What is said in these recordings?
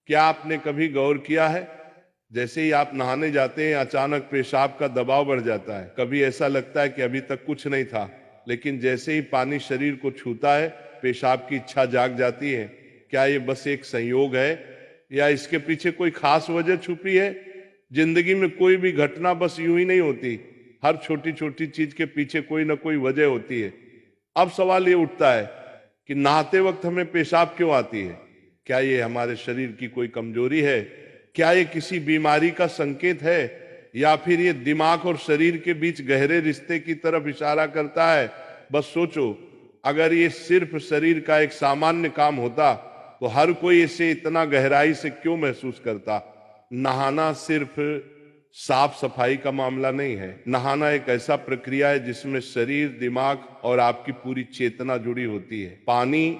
क्या आपने कभी गौर किया है, जैसे ही आप नहाने जाते हैं अचानक पेशाब का दबाव बढ़ जाता है। कभी ऐसा लगता है कि अभी तक कुछ नहीं था, लेकिन जैसे ही पानी शरीर को छूता है पेशाब की इच्छा जाग जाती है। क्या ये बस एक संयोग है या इसके पीछे कोई खास वजह छुपी है? जिंदगी में कोई भी घटना बस यूं ही नहीं होती, हर छोटी छोटी चीज के पीछे कोई ना कोई वजह होती है। अब सवाल ये उठता है कि नहाते वक्त हमें पेशाब क्यों आती है? क्या ये हमारे शरीर की कोई कमजोरी है? क्या ये किसी बीमारी का संकेत है, या फिर ये दिमाग और शरीर के बीच गहरे रिश्ते की तरफ इशारा करता है? बस सोचो, अगर ये सिर्फ शरीर का एक सामान्य काम होता तो हर कोई इसे इतना गहराई से क्यों महसूस करता? नहाना सिर्फ साफ सफाई का मामला नहीं है। नहाना एक ऐसा प्रक्रिया है जिसमें शरीर, दिमाग और आपकी पूरी चेतना जुड़ी होती है। पानी,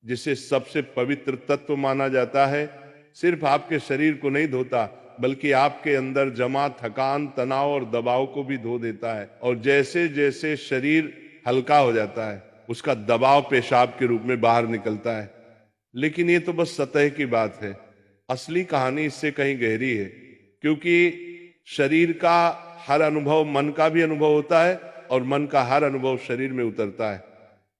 जिसे सबसे पवित्र तत्व माना जाता है, सिर्फ आपके शरीर को नहीं धोता, बल्कि आपके अंदर जमा थकान, तनाव और दबाव को भी धो देता है। और जैसे जैसे शरीर हल्का हो जाता है, उसका दबाव पेशाब के रूप में बाहर निकलता है। लेकिन ये तो बस सतह की बात है। असली कहानी इससे कहीं गहरी है, क्योंकि शरीर का हर अनुभव मन का भी अनुभव होता है और मन का हर अनुभव शरीर में उतरता है।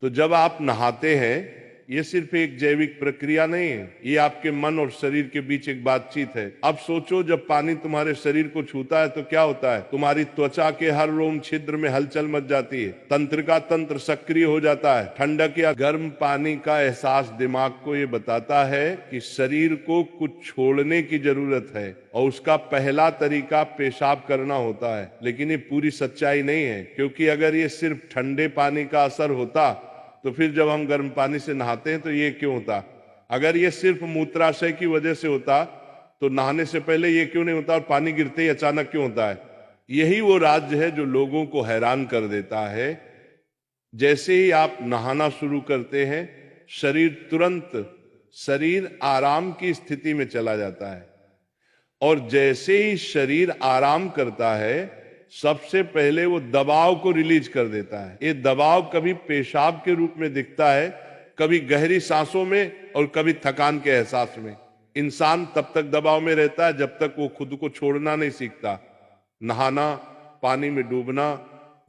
तो जब आप नहाते हैं, ये सिर्फ एक जैविक प्रक्रिया नहीं है, ये आपके मन और शरीर के बीच एक बातचीत है। अब सोचो, जब पानी तुम्हारे शरीर को छूता है तो क्या होता है? तुम्हारी त्वचा के हर रोम छिद्र में हलचल मच जाती है, तंत्रिका तंत्र सक्रिय हो जाता है। ठंडक या गर्म पानी का एहसास दिमाग को ये बताता है कि शरीर को कुछ छोड़ने की जरूरत है, और उसका पहला तरीका पेशाब करना होता है। लेकिन ये पूरी सच्चाई नहीं है, क्योंकि अगर ये सिर्फ ठंडे पानी का असर होता तो फिर जब हम गर्म पानी से नहाते हैं तो ये क्यों होता? अगर ये सिर्फ मूत्राशय की वजह से होता तो नहाने से पहले ये क्यों नहीं होता, और पानी गिरते ही अचानक क्यों होता है? यही वो राज्य है जो लोगों को हैरान कर देता है। जैसे ही आप नहाना शुरू करते हैं, शरीर आराम की स्थिति में चला जाता है, और जैसे ही शरीर आराम करता है, सबसे पहले वो दबाव को रिलीज कर देता है। ये दबाव कभी पेशाब के रूप में दिखता है, कभी गहरी सांसों में, और कभी थकान के एहसास में। इंसान तब तक दबाव में रहता है जब तक वो खुद को छोड़ना नहीं सीखता। नहाना, पानी में डूबना,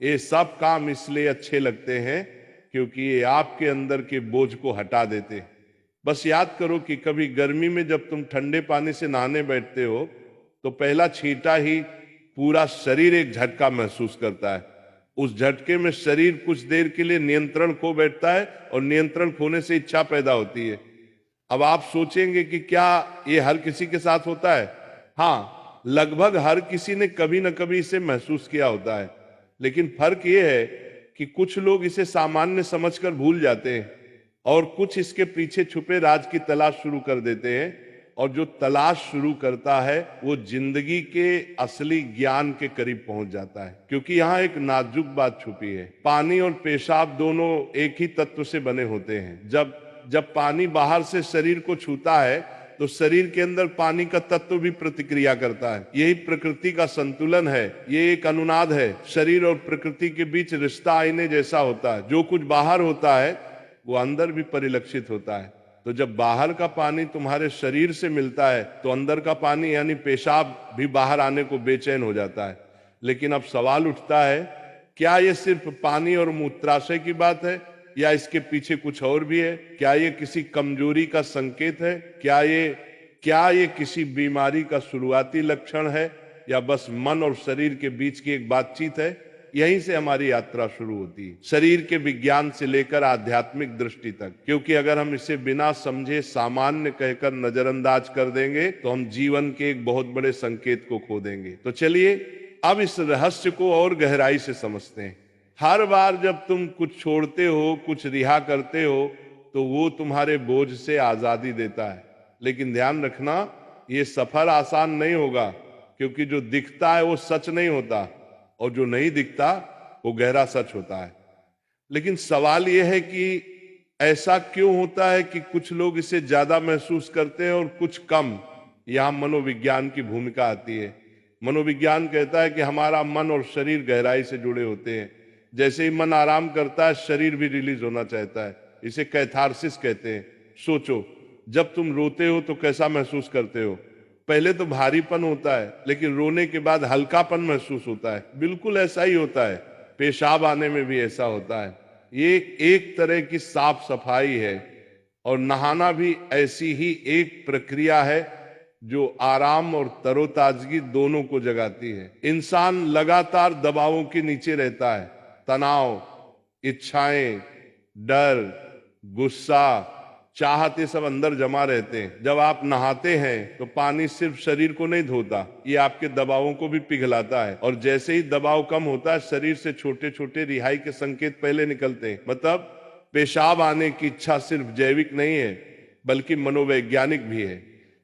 ये सब काम इसलिए अच्छे लगते हैं क्योंकि ये आपके अंदर के बोझ को हटा देते हैं। बस याद करो कि कभी गर्मी में जब तुम ठंडे पानी से नहाने बैठते हो तो पहला छींटा ही पूरा शरीर एक झटका महसूस करता है। उस झटके में शरीर कुछ देर के लिए नियंत्रण खो बैठता है, और नियंत्रण खोने से इच्छा पैदा होती है। अब आप सोचेंगे कि क्या ये हर किसी के साथ होता है? हाँ, लगभग हर किसी ने कभी न कभी इसे महसूस किया होता है। लेकिन फर्क ये है कि कुछ लोग इसे सामान्य समझकर भूल जाते हैं, और कुछ इसके पीछे छुपे राज की तलाश शुरू कर देते हैं। और जो तलाश शुरू करता है वो जिंदगी के असली ज्ञान के करीब पहुंच जाता है, क्योंकि यहाँ एक नाजुक बात छुपी है। पानी और पेशाब दोनों एक ही तत्व से बने होते हैं। जब जब पानी बाहर से शरीर को छूता है तो शरीर के अंदर पानी का तत्व भी प्रतिक्रिया करता है। यही प्रकृति का संतुलन है, ये एक अनुनाद है। शरीर और प्रकृति के बीच रिश्ता आईने जैसा होता है। जो कुछ बाहर होता है वो अंदर भी परिलक्षित होता है। तो जब बाहर का पानी तुम्हारे शरीर से मिलता है तो अंदर का पानी यानी पेशाब भी बाहर आने को बेचैन हो जाता है। लेकिन अब सवाल उठता है, क्या ये सिर्फ पानी और मूत्राशय की बात है, या इसके पीछे कुछ और भी है? क्या ये किसी कमजोरी का संकेत है? क्या ये किसी बीमारी का शुरुआती लक्षण है, या बस मन और शरीर के बीच की एक बातचीत है? यहीं से हमारी यात्रा शुरू होती है, शरीर के विज्ञान से लेकर आध्यात्मिक दृष्टि तक। क्योंकि अगर हम इसे बिना समझे सामान्य कहकर नजरअंदाज कर देंगे तो हम जीवन के एक बहुत बड़े संकेत को खो देंगे। तो चलिए अब इस रहस्य को और गहराई से समझते हैं। हर बार जब तुम कुछ छोड़ते हो, कुछ रिहा करते हो, तो वो तुम्हारे बोझ से आजादी देता है। लेकिन ध्यान रखना, ये सफर आसान नहीं होगा, क्योंकि जो दिखता है वो सच नहीं होता, और जो नहीं दिखता वो गहरा सच होता है। लेकिन सवाल यह है कि ऐसा क्यों होता है कि कुछ लोग इसे ज्यादा महसूस करते हैं और कुछ कम? यहां मनोविज्ञान की भूमिका आती है। मनोविज्ञान कहता है कि हमारा मन और शरीर गहराई से जुड़े होते हैं। जैसे ही मन आराम करता है, शरीर भी रिलीज होना चाहता है। इसे कैथारसिस कहते हैं। सोचो, जब तुम रोते हो तो कैसा महसूस करते हो? पहले तो भारीपन होता है, लेकिन रोने के बाद हल्कापन महसूस होता है। बिल्कुल ऐसा ही होता है, पेशाब आने में भी ऐसा होता है। ये एक तरह की साफ सफाई है, और नहाना भी ऐसी ही एक प्रक्रिया है जो आराम और तरोताजगी दोनों को जगाती है। इंसान लगातार दबावों के नीचे रहता है। तनाव, इच्छाएं, डर, गुस्सा, चाहत, ये सब अंदर जमा रहते हैं। जब आप नहाते हैं तो पानी सिर्फ शरीर को नहीं धोता, ये आपके दबावों को भी पिघलाता है। और जैसे ही दबाव कम होता है, शरीर से छोटे छोटे रिहाई के संकेत पहले निकलते हैं। मतलब पेशाब आने की इच्छा सिर्फ जैविक नहीं है, बल्कि मनोवैज्ञानिक भी है।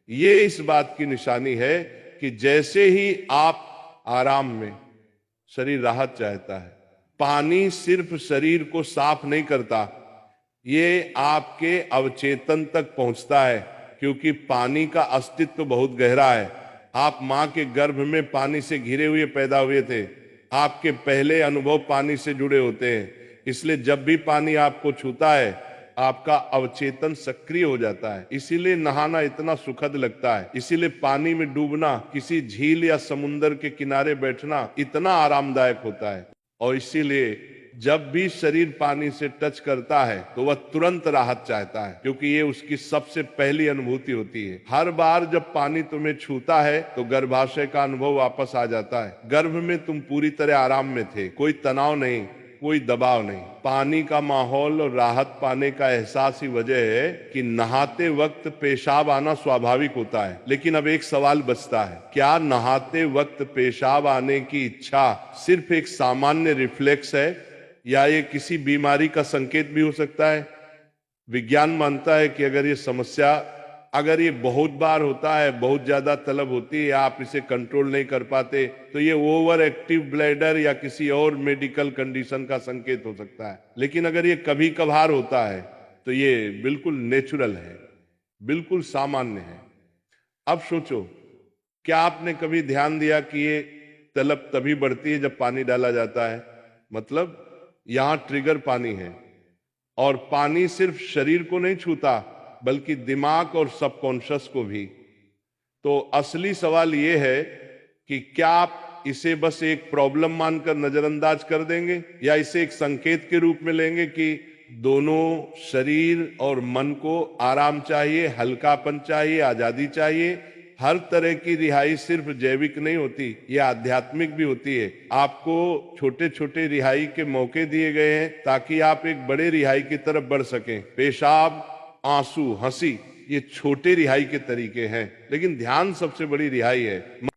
ये इस बात की निशानी है कि जैसे ही आप आराम में, शरीर राहत चाहता है। पानी सिर्फ शरीर को साफ नहीं करता, ये आपके अवचेतन तक पहुंचता है, क्योंकि पानी का अस्तित्व बहुत गहरा है। आप मां के गर्भ में पानी से घिरे हुए पैदा हुए थे। आपके पहले अनुभव पानी से जुड़े होते हैं। इसलिए जब भी पानी आपको छूता है, आपका अवचेतन सक्रिय हो जाता है। इसीलिए नहाना इतना सुखद लगता है। इसीलिए पानी में डूबना, किसी झील या समुंदर के किनारे बैठना इतना आरामदायक होता है। और इसीलिए जब भी शरीर पानी से टच करता है तो वह तुरंत राहत चाहता है, क्योंकि ये उसकी सबसे पहली अनुभूति होती है। हर बार जब पानी तुम्हें छूता है तो गर्भाशय का अनुभव वापस आ जाता है। गर्भ में तुम पूरी तरह आराम में थे, कोई तनाव नहीं, कोई दबाव नहीं। पानी का माहौल और राहत पाने का एहसास ही वजह है कि नहाते वक्त पेशाब आना स्वाभाविक होता है। लेकिन अब एक सवाल बचता है, क्या नहाते वक्त पेशाब आने की इच्छा सिर्फ एक सामान्य रिफ्लेक्स है, या ये किसी बीमारी का संकेत भी हो सकता है? विज्ञान मानता है कि अगर ये बहुत बार होता है, बहुत ज्यादा तलब होती है, आप इसे कंट्रोल नहीं कर पाते, तो ये ओवर एक्टिव ब्लैडर या किसी और मेडिकल कंडीशन का संकेत हो सकता है। लेकिन अगर ये कभी कभार होता है तो ये बिल्कुल नेचुरल है, बिल्कुल सामान्य है। अब सोचो, क्या आपने कभी ध्यान दिया कि ये तलब तभी बढ़ती है जब पानी डाला जाता है? मतलब यहां ट्रिगर पानी है, और पानी सिर्फ शरीर को नहीं छूता, बल्कि दिमाग और सबकॉन्शियस को भी। तो असली सवाल यह है कि क्या आप इसे बस एक प्रॉब्लम मानकर नजरअंदाज कर देंगे, या इसे एक संकेत के रूप में लेंगे कि दोनों शरीर और मन को आराम चाहिए, हल्कापन चाहिए, आजादी चाहिए। हर तरह की रिहाई सिर्फ जैविक नहीं होती, ये आध्यात्मिक भी होती है। आपको छोटे छोटे रिहाई के मौके दिए गए हैं ताकि आप एक बड़े रिहाई की तरफ बढ़ सकें। पेशाब, आंसू, हंसी, ये छोटे रिहाई के तरीके हैं, लेकिन ध्यान सबसे बड़ी रिहाई है।